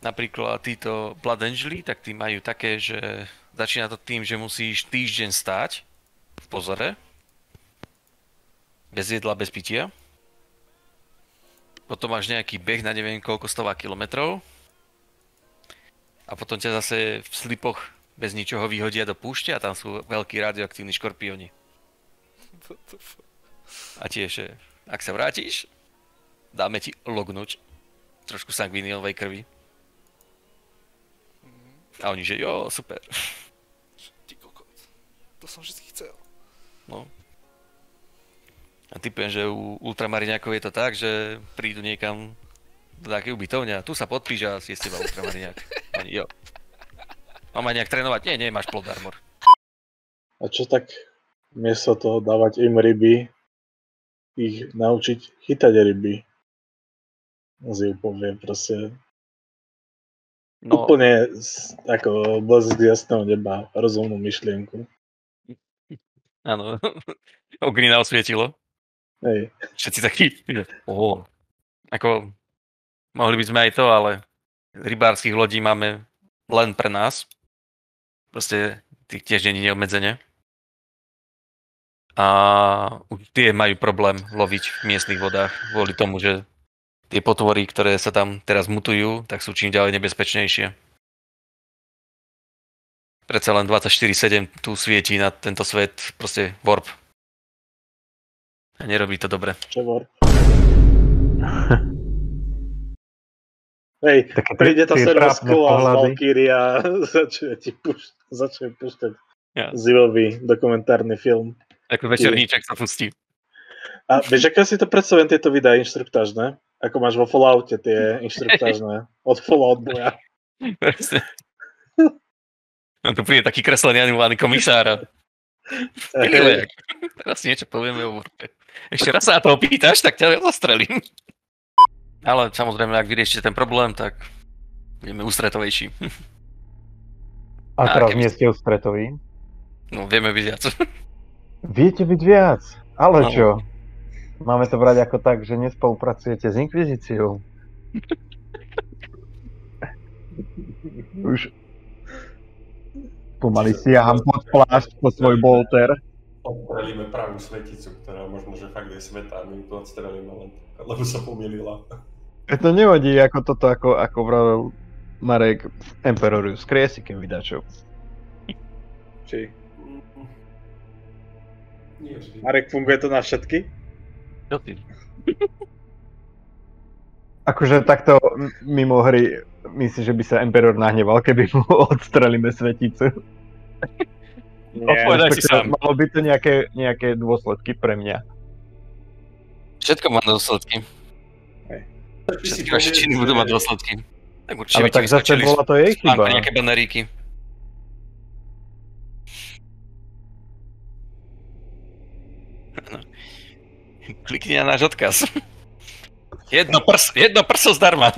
napríklad títo Blood Angeli, tak tí majú také, že začína to tým, že musíš týždeň stáť v pozore. Bez jedla, bez pitia. Potom máš nejaký beh na neviem koľko stová kilometrov. A potom ťa zase v slipoch bez ničoho vyhodia do púšte a tam sú veľkí radioaktívni škorpióni. A tiež, ak sa vrátiš, dáme ti lognúť trošku sangvinílovej krvi. A oni, že jo, super. Ty kokot. To som vždy chcel. No. A typujem, že u ultramariňákov je to tak, že prídu niekam do takej ubytovne a tu sa podpíš a si z teba ultramariňák. Oni, jo. Mám aj nejak trénovať? Nie, máš plot armor. A čo tak miesto toho dávať im ryby, ich naučiť chytať ryby? Zil poviem proste. No, Úplne ako blesk z jasného neba, rozumnú myšlienku. áno. Ognina osvietilo. Hej. Všetci takí, ako, mohli by sme aj to, ale rybárskych lodí máme len pre nás. Proste tých tiež nie je neobmedzenie. A tie majú problém loviť v miestnych vodách kvôli tomu, že tie potvory, ktoré sa tam teraz mutujú, tak sú čím ďalej nebezpečnejšie. Predsa len 24/7 tu svietí na tento svet proste warp. A nerobí to dobre. Čo warp? Hej, príde tá servoskola z Valkyria a začne púšťať Zilovi dokumentárny film. Ako večerníček sa pustí. A vieš, aké si to predstavujem tieto videá inštruktážne? Ako máš vo Falloute tie inštruktážne od Fallout boja. No tu príde taký kreslený animovaný komisár a... Teraz si niečo povieme o warpe. Ešte raz sa na to opýtaš, tak ťa zastrelím. Ale samozrejme, ak vyriešite ten problém, tak budeme ústretovejší. A teraz nie ste ústretoví? No, vieme byť viac. Viete byť viac? Ale no. Čo? Máme to brať ako tak, že nespolupracujete s Inkvizíciou? Už pomaly siaham pod plášť po svoj bolter. Odstrelíme pravú sveticu, ktorá možno, že fakt je sveta a my to odstrelíme len tak, lebo sa pomýlila. To nevadí, ako toto, ako vravel Marek v Emperoru s kriesikem vydačov. Či? Nie vždy. Marek, funguje to na všetky? Čo ty? Akože takto mimo hry, myslím, že by sa Emperor nahneval, keby mu odstrelíme sveticu. Odpovedaj si sám. Malo by to nejaké dôsledky pre mňa. Všetko má dôsledky. Všetky vaše činy budú mať dôsledky. Tak určite ale tak zase bola to jej chyba. Nejaké baneríky. Klikni na náš odkaz. Jedno prso zdarma.